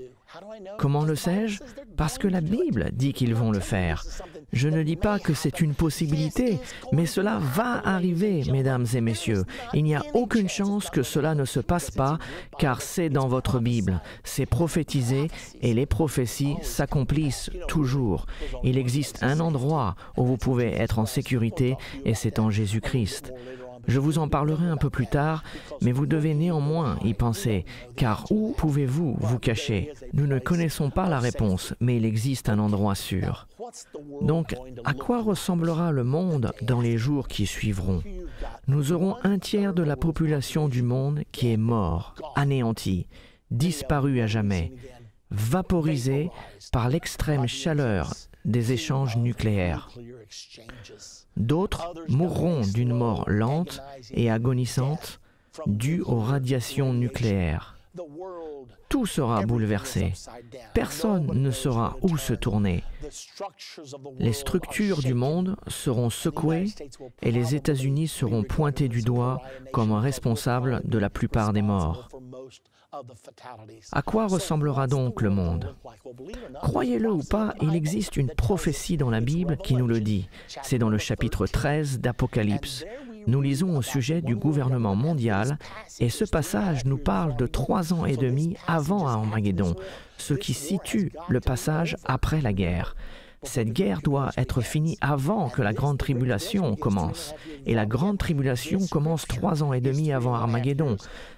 Speaker 1: Comment le sais-je? Parce que la Bible dit qu'ils vont le faire. Je ne dis pas que c'est une possibilité, mais cela va arriver, mesdames et messieurs. Il n'y a aucune chance que cela ne se passe pas, car c'est dans votre Bible. C'est prophétisé et les prophéties s'accomplissent toujours. Il existe un endroit où vous pouvez être en sécurité et c'est en Jésus-Christ. Je vous en parlerai un peu plus tard, mais vous devez néanmoins y penser, car où pouvez-vous vous cacher? Nous ne connaissons pas la réponse, mais il existe un endroit sûr. Donc, à quoi ressemblera le monde dans les jours qui suivront? Nous aurons un tiers de la population du monde qui est mort, anéanti, disparu à jamais, vaporisé par l'extrême chaleur des échanges nucléaires. D'autres mourront d'une mort lente et agonisante due aux radiations nucléaires. Tout sera bouleversé. Personne ne saura où se tourner. Les structures du monde seront secouées et les États-Unis seront pointés du doigt comme responsables de la plupart des morts. À quoi ressemblera donc le monde? Croyez-le ou pas, il existe une prophétie dans la Bible qui nous le dit. C'est dans le chapitre 13 d'Apocalypse. Nous lisons au sujet du gouvernement mondial et ce passage nous parle de 3 ans et demi avant Armageddon, ce qui situe le passage après la guerre. Cette guerre doit être finie avant que la grande tribulation commence. Et la grande tribulation commence 3 ans et demi avant Armageddon.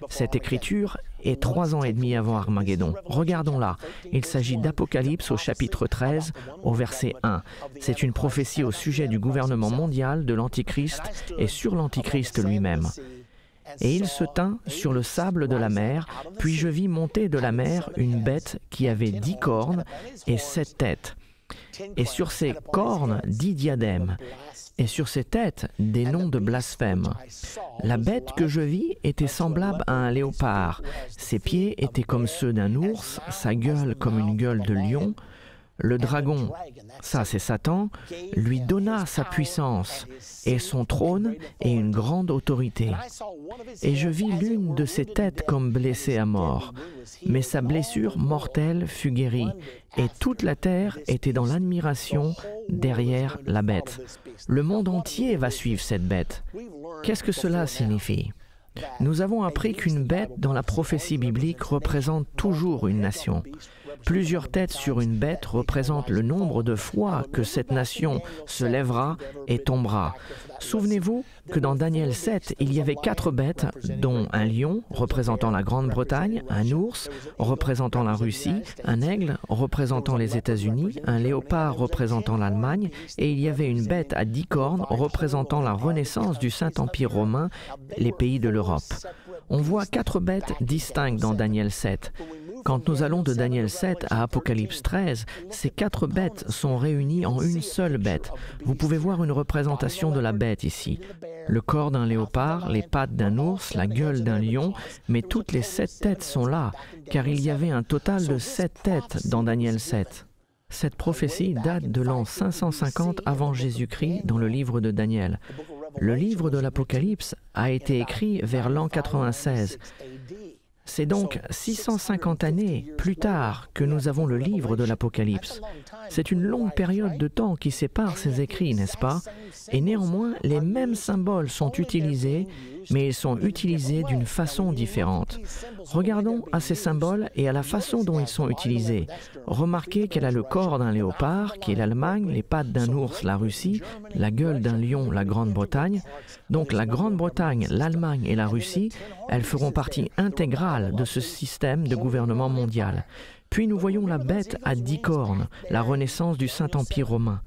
Speaker 1: Cette écriture est 3 ans et demi avant Armageddon. Regardons-la. Il s'agit d'Apocalypse au chapitre 13, au verset 1. C'est une prophétie au sujet du gouvernement mondial, de l'Antichrist et sur l'Antichrist lui-même. Et il se tint sur le sable de la mer, puis je vis monter de la mer une bête qui avait 10 cornes et 7 têtes. Et sur ses cornes 10 diadèmes, et sur ses têtes des noms de blasphème. La bête que je vis était semblable à un léopard. Ses pieds étaient comme ceux d'un ours, sa gueule comme une gueule de lion. Le dragon, ça c'est Satan, lui donna sa puissance et son trône et une grande autorité. Et je vis l'une de ses têtes comme blessée à mort, mais sa blessure mortelle fut guérie, et toute la terre était dans l'admiration derrière la bête. Le monde entier va suivre cette bête. Qu'est-ce que cela signifie? Nous avons appris qu'une bête dans la prophétie biblique représente toujours une nation. Plusieurs têtes sur une bête représentent le nombre de fois que cette nation se lèvera et tombera. Souvenez-vous que dans Daniel 7, il y avait 4 bêtes, dont un lion représentant la Grande-Bretagne, un ours représentant la Russie, un aigle représentant les États-Unis, un léopard représentant l'Allemagne, et il y avait une bête à 10 cornes représentant la renaissance du Saint-Empire romain, les pays de l'Europe. On voit 4 bêtes distinctes dans Daniel 7. Quand nous allons de Daniel 7 à Apocalypse 13, ces 4 bêtes sont réunies en une seule bête. Vous pouvez voir une représentation de la bête ici. Le corps d'un léopard, les pattes d'un ours, la gueule d'un lion, mais toutes les 7 têtes sont là, car il y avait un total de 7 têtes dans Daniel 7. Cette prophétie date de l'an 550 avant Jésus-Christ dans le livre de Daniel. Le livre de l'Apocalypse a été écrit vers l'an 96. C'est donc 650 années plus tard que nous avons le livre de l'Apocalypse. C'est une longue période de temps qui sépare ces écrits, n'est-ce pas? Et néanmoins, les mêmes symboles sont utilisés, mais ils sont utilisés d'une façon différente. Regardons à ces symboles et à la façon dont ils sont utilisés. Remarquez qu'elle a le corps d'un léopard, qui est l'Allemagne, les pattes d'un ours, la Russie, la gueule d'un lion, la Grande-Bretagne. Donc la Grande-Bretagne, l'Allemagne et la Russie, elles feront partie intégrale de ce système de gouvernement mondial. Puis nous voyons la bête à 10 cornes, la renaissance du Saint-Empire romain.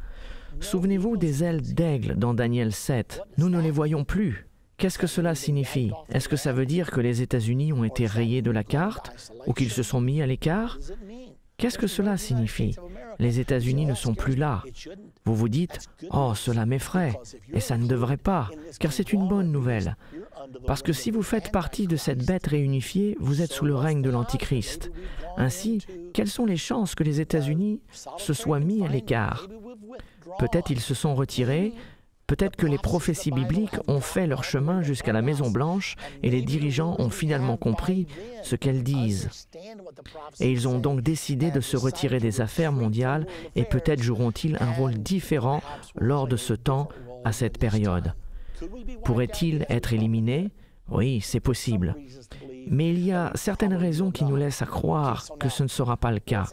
Speaker 1: Souvenez-vous des ailes d'aigle dans Daniel 7. Nous ne les voyons plus. Qu'est-ce que cela signifie? Est-ce que ça veut dire que les États-Unis ont été rayés de la carte ou qu'ils se sont mis à l'écart? Qu'est-ce que cela signifie? Les États-Unis ne sont plus là. Vous vous dites, « Oh, cela m'effraie, et ça ne devrait pas, car c'est une bonne nouvelle. » Parce que si vous faites partie de cette bête réunifiée, vous êtes sous le règne de l'Antichrist. Ainsi, quelles sont les chances que les États-Unis se soient mis à l'écart? Peut-être ils se sont retirés, peut-être que les prophéties bibliques ont fait leur chemin jusqu'à la Maison-Blanche et les dirigeants ont finalement compris ce qu'elles disent. Et ils ont donc décidé de se retirer des affaires mondiales et peut-être joueront-ils un rôle différent lors de ce temps, à cette période. Pourrait-il être éliminé? Oui, c'est possible. Mais il y a certaines raisons qui nous laissent à croire que ce ne sera pas le cas.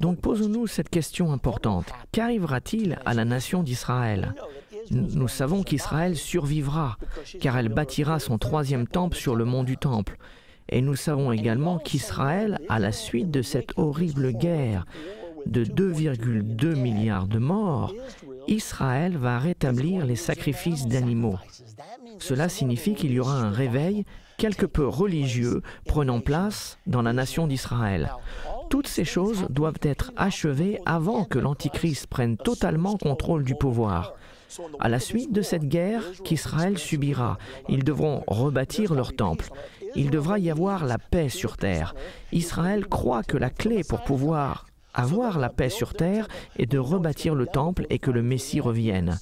Speaker 1: Donc posons-nous cette question importante. Qu'arrivera-t-il à la nation d'Israël? Nous savons qu'Israël survivra, car elle bâtira son troisième temple sur le mont du Temple. Et nous savons également qu'Israël, à la suite de cette horrible guerre de 2,2 milliards de morts, Israël va rétablir les sacrifices d'animaux. Cela signifie qu'il y aura un réveil quelque peu religieux prenant place dans la nation d'Israël. Toutes ces choses doivent être achevées avant que l'Antichrist prenne totalement contrôle du pouvoir. À la suite de cette guerre qu'Israël subira, ils devront rebâtir leur temple. Il devra y avoir la paix sur terre. Israël croit que la clé pour pouvoir avoir la paix sur terre est de rebâtir le temple et que le Messie revienne.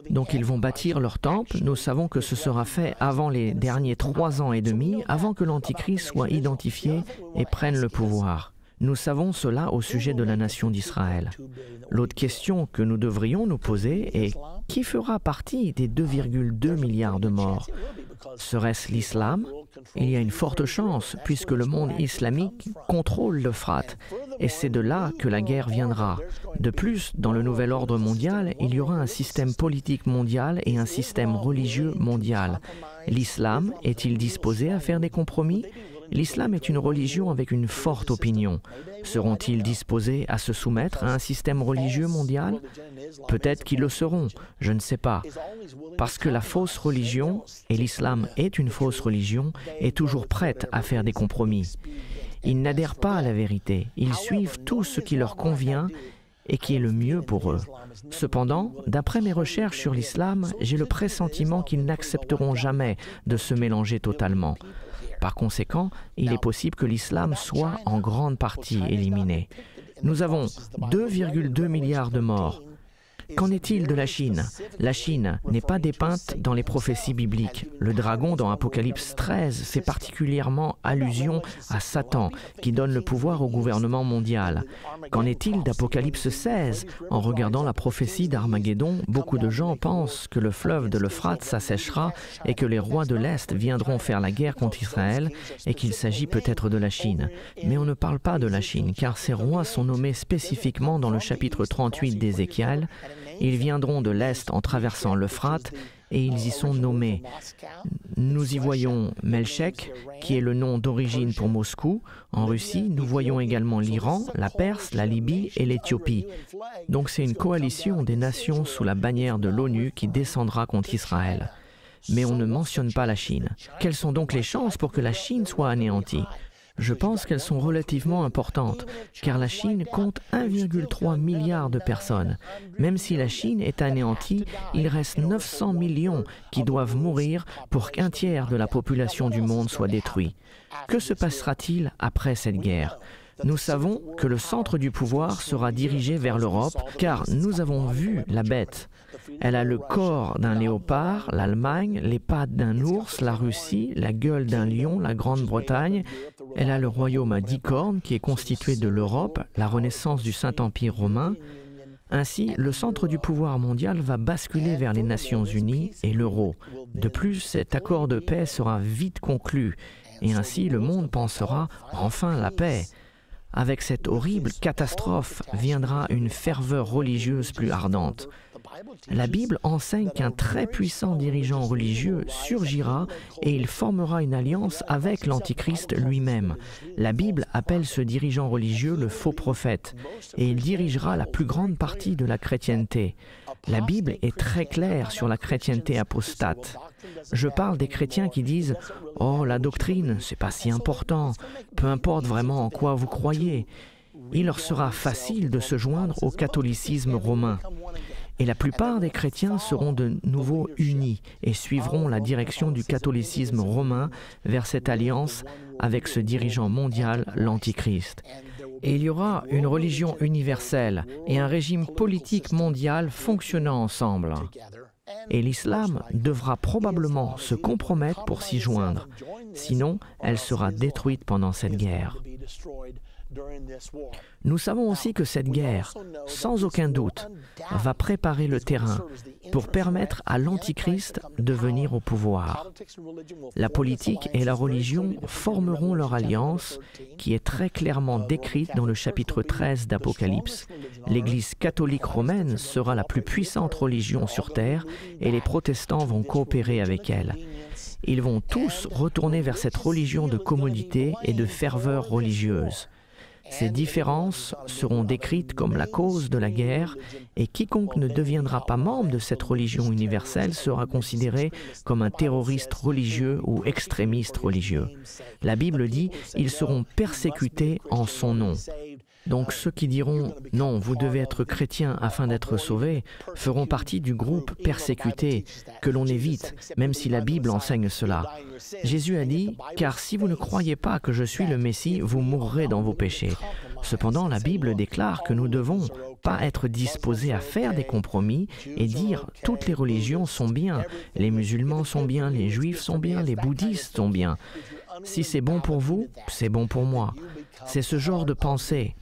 Speaker 1: Donc ils vont bâtir leur temple. Nous savons que ce sera fait avant les derniers 3 ans et demi, avant que l'Antichrist soit identifié et prenne le pouvoir. Nous savons cela au sujet de la nation d'Israël. L'autre question que nous devrions nous poser est qui fera partie des 2,2 milliards de morts? Serait-ce l'islam? Il y a une forte chance puisque le monde islamique contrôle l'Euphrate et c'est de là que la guerre viendra. De plus, dans le nouvel ordre mondial, il y aura un système politique mondial et un système religieux mondial. L'islam est-il disposé à faire des compromis? L'islam est une religion avec une forte opinion. Seront-ils disposés à se soumettre à un système religieux mondial? Peut-être qu'ils le seront, je ne sais pas. Parce que la fausse religion, et l'islam est une fausse religion, est toujours prête à faire des compromis. Ils n'adhèrent pas à la vérité, ils suivent tout ce qui leur convient et qui est le mieux pour eux. Cependant, d'après mes recherches sur l'islam, j'ai le pressentiment qu'ils n'accepteront jamais de se mélanger totalement. Par conséquent, il est possible que l'islam soit en grande partie éliminé. Nous avons 2,2 milliards de morts. Qu'en est-il de la Chine? La Chine n'est pas dépeinte dans les prophéties bibliques. Le dragon dans Apocalypse 13 fait particulièrement allusion à Satan, qui donne le pouvoir au gouvernement mondial. Qu'en est-il d'Apocalypse 16? En regardant la prophétie d'Armageddon, beaucoup de gens pensent que le fleuve de l'Euphrate s'asséchera et que les rois de l'Est viendront faire la guerre contre Israël et qu'il s'agit peut-être de la Chine. Mais on ne parle pas de la Chine, car ces rois sont nommés spécifiquement dans le chapitre 38 d'Ézéchiel. Ils viendront de l'Est en traversant l'Euphrate et ils y sont nommés. Nous y voyons Melchek, qui est le nom d'origine pour Moscou. En Russie, nous voyons également l'Iran, la Perse, la Libye et l'Éthiopie. Donc c'est une coalition des nations sous la bannière de l'ONU qui descendra contre Israël. Mais on ne mentionne pas la Chine. Quelles sont donc les chances pour que la Chine soit anéantie? Je pense qu'elles sont relativement importantes, car la Chine compte 1,3 milliard de personnes. Même si la Chine est anéantie, il reste 900 millions qui doivent mourir pour qu'un tiers de la population du monde soit détruit. Que se passera-t-il après cette guerre? Nous savons que le centre du pouvoir sera dirigé vers l'Europe, car nous avons vu la bête. Elle a le corps d'un léopard, l'Allemagne, les pattes d'un ours, la Russie, la gueule d'un lion, la Grande-Bretagne. Elle a le royaume à 10 cornes qui est constitué de l'Europe, la renaissance du Saint-Empire romain. Ainsi, le centre du pouvoir mondial va basculer vers les Nations Unies et l'euro. De plus, cet accord de paix sera vite conclu et ainsi le monde pensera enfin la paix. Avec cette horrible catastrophe viendra une ferveur religieuse plus ardente. La Bible enseigne qu'un très puissant dirigeant religieux surgira et il formera une alliance avec l'Antichrist lui-même. La Bible appelle ce dirigeant religieux le faux prophète et il dirigera la plus grande partie de la chrétienté. La Bible est très claire sur la chrétienté apostate. Je parle des chrétiens qui disent « Oh, la doctrine, c'est pas si important, peu importe vraiment en quoi vous croyez ». Il leur sera facile de se joindre au catholicisme romain. et la plupart des chrétiens seront de nouveau unis et suivront la direction du catholicisme romain vers cette alliance avec ce dirigeant mondial, l'Antichrist. Et il y aura une religion universelle et un régime politique mondial fonctionnant ensemble. Et l'islam devra probablement se compromettre pour s'y joindre, sinon elle sera détruite pendant cette guerre. Nous savons aussi que cette guerre, sans aucun doute, va préparer le terrain pour permettre à l'Antichrist de venir au pouvoir. La politique et la religion formeront leur alliance qui est très clairement décrite dans le chapitre 13 d'Apocalypse. L'Église catholique romaine sera la plus puissante religion sur terre et les protestants vont coopérer avec elle. Ils vont tous retourner vers cette religion de commodité et de ferveur religieuse. Ces différences seront décrites comme la cause de la guerre et quiconque ne deviendra pas membre de cette religion universelle sera considéré comme un terroriste religieux ou extrémiste religieux. La Bible dit « ils seront persécutés en son nom ». Donc ceux qui diront « non, vous devez être chrétien afin d'être sauvés » feront partie du groupe persécuté que l'on évite, même si la Bible enseigne cela. Jésus a dit « car si vous ne croyez pas que je suis le Messie, vous mourrez dans vos péchés ». Cependant, la Bible déclare que nous ne devons pas être disposés à faire des compromis et dire « toutes les religions sont bien, les musulmans sont bien, les juifs sont bien, les bouddhistes sont bien ». Si c'est bon pour vous, c'est bon pour moi. C'est ce genre de pensée.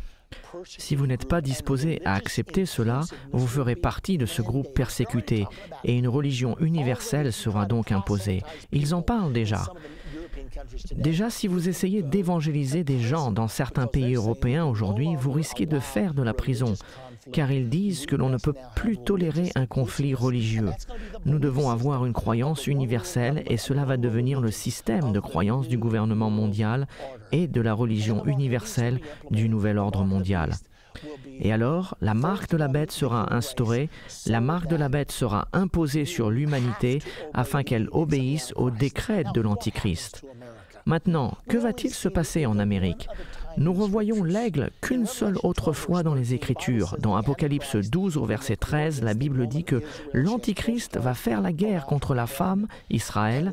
Speaker 1: Si vous n'êtes pas disposé à accepter cela, vous ferez partie de ce groupe persécuté et une religion universelle sera donc imposée. Ils en parlent déjà. Déjà, si vous essayez d'évangéliser des gens dans certains pays européens aujourd'hui, vous risquez de faire de la prison, car ils disent que l'on ne peut plus tolérer un conflit religieux. Nous devons avoir une croyance universelle et cela va devenir le système de croyance du gouvernement mondial et de la religion universelle du nouvel ordre mondial. Et alors, la marque de la bête sera instaurée, la marque de la bête sera imposée sur l'humanité afin qu'elle obéisse au décret de l'Antichrist. Maintenant, que va-t-il se passer en Amérique? Nous revoyons l'aigle qu'une seule autre fois dans les Écritures. Dans Apocalypse 12 au verset 13, la Bible dit que l'Antichrist va faire la guerre contre la femme, Israël.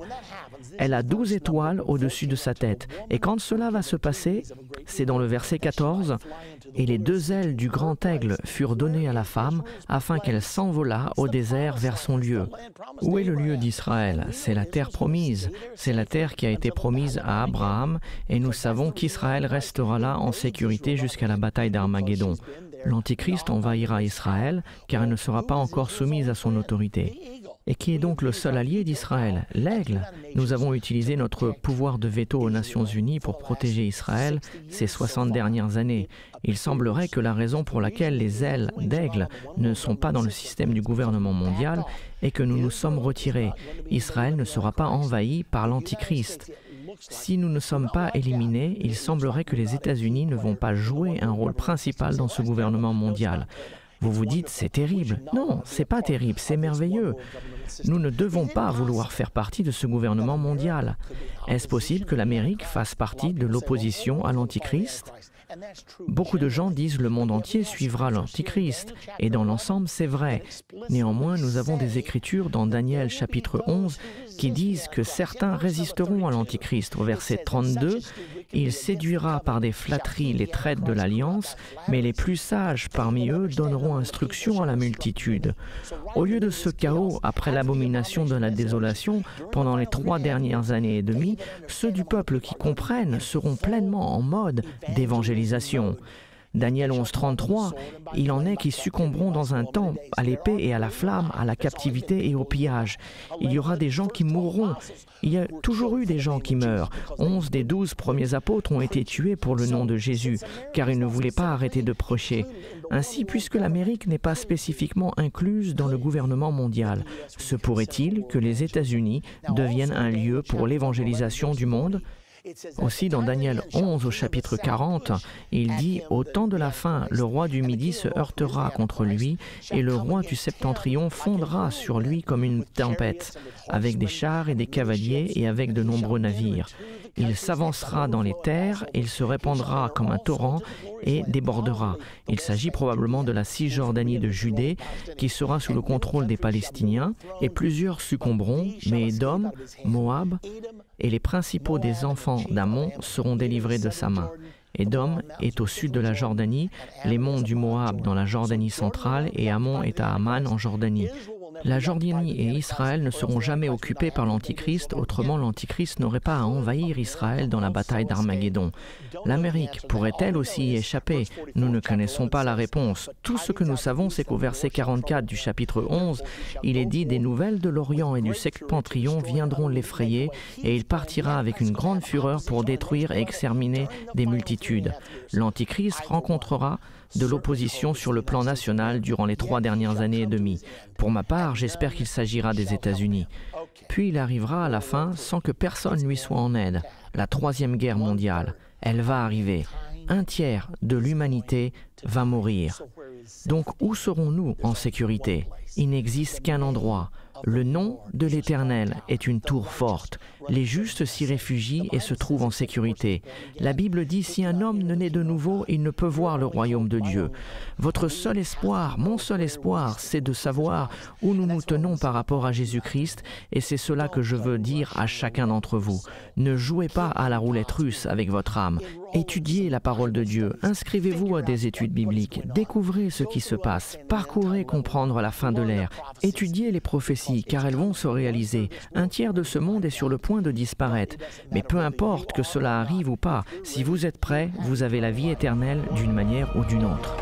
Speaker 1: Elle a 12 étoiles au-dessus de sa tête. Et quand cela va se passer, c'est dans le verset 14, « Et les 2 ailes du grand aigle furent données à la femme, afin qu'elle s'envolât au désert vers son lieu. » Où est le lieu d'Israël? C'est la terre promise. C'est la terre qui a été promise à Abraham, et nous savons qu'Israël restera là en sécurité jusqu'à la bataille d'Armageddon. L'Antichrist envahira Israël, car elle ne sera pas encore soumise à son autorité. Et qui est donc le seul allié d'Israël? L'aigle. Nous avons utilisé notre pouvoir de veto aux Nations Unies pour protéger Israël ces 60 dernières années. Il semblerait que la raison pour laquelle les ailes d'aigle ne sont pas dans le système du gouvernement mondial est que nous nous sommes retirés. Israël ne sera pas envahi par l'Antichrist. Si nous ne sommes pas éliminés, il semblerait que les États-Unis ne vont pas jouer un rôle principal dans ce gouvernement mondial. Vous vous dites, c'est terrible. Non, c'est pas terrible, c'est merveilleux. Nous ne devons pas vouloir faire partie de ce gouvernement mondial. Est-ce possible que l'Amérique fasse partie de l'opposition à l'Antichrist? Beaucoup de gens disent le monde entier suivra l'Antichrist, et dans l'ensemble c'est vrai. Néanmoins, nous avons des écritures dans Daniel chapitre 11 qui disent que certains résisteront à l'Antichrist. Au verset 32, « Il séduira par des flatteries les traîtres de l'Alliance, mais les plus sages parmi eux donneront instruction à la multitude. » Au lieu de ce chaos après l'abomination de la désolation, pendant les 3 dernières années et demie, ceux du peuple qui comprennent seront pleinement en mode d'évangélisation. Daniel 11, 33, il en est qui succomberont dans un temps à l'épée et à la flamme, à la captivité et au pillage. Il y aura des gens qui mourront. Il y a toujours eu des gens qui meurent. 11 des 12 premiers apôtres ont été tués pour le nom de Jésus, car ils ne voulaient pas arrêter de prêcher. Ainsi, puisque l'Amérique n'est pas spécifiquement incluse dans le gouvernement mondial, se pourrait-il que les États-Unis deviennent un lieu pour l'évangélisation du monde? Aussi, dans Daniel 11 au chapitre 40, il dit « Au temps de la fin, le roi du Midi se heurtera contre lui, et le roi du Septentrion fondra sur lui comme une tempête, avec des chars et des cavaliers et avec de nombreux navires. Il s'avancera dans les terres, il se répandra comme un torrent et débordera. Il s'agit probablement de la Cisjordanie de Judée qui sera sous le contrôle des Palestiniens, et plusieurs succomberont, mais Édom, Moab et les principaux des enfants d'Ammon seront délivrés de sa main. Édom est au sud de la Jordanie, les monts du Moab dans la Jordanie centrale et Ammon est à Amman en Jordanie. La Jordanie et Israël ne seront jamais occupés par l'Antichrist, autrement l'Antichrist n'aurait pas à envahir Israël dans la bataille d'Armageddon. L'Amérique pourrait-elle aussi y échapper? Nous ne connaissons pas la réponse. Tout ce que nous savons, c'est qu'au verset 44 du chapitre 11, il est dit « Des nouvelles de l'Orient et du septentrion viendront l'effrayer, et il partira avec une grande fureur pour détruire et exterminer des multitudes. » L'Antichrist rencontrera de l'opposition sur le plan national durant les 3 dernières années et demie. Pour ma part, j'espère qu'il s'agira des États-Unis. Puis il arrivera à la fin sans que personne lui soit en aide. La 3e guerre mondiale, elle va arriver. 1/3 de l'humanité va mourir. Donc où serons-nous en sécurité? Il n'existe qu'un endroit. Le nom de l'Éternel est une tour forte. Les justes s'y réfugient et se trouvent en sécurité. La Bible dit, si un homme ne naît de nouveau, il ne peut voir le royaume de Dieu. Votre seul espoir, mon seul espoir, c'est de savoir où nous nous tenons par rapport à Jésus-Christ, et c'est cela que je veux dire à chacun d'entre vous. Ne jouez pas à la roulette russe avec votre âme. Étudiez la parole de Dieu, inscrivez-vous à des études bibliques, découvrez ce qui se passe, parcourez comprendre la fin de l'ère, étudiez les prophéties, car elles vont se réaliser. 1/3 de ce monde est sur le point de disparaître. Mais peu importe que cela arrive ou pas, si vous êtes prêts, vous avez la vie éternelle d'une manière ou d'une autre.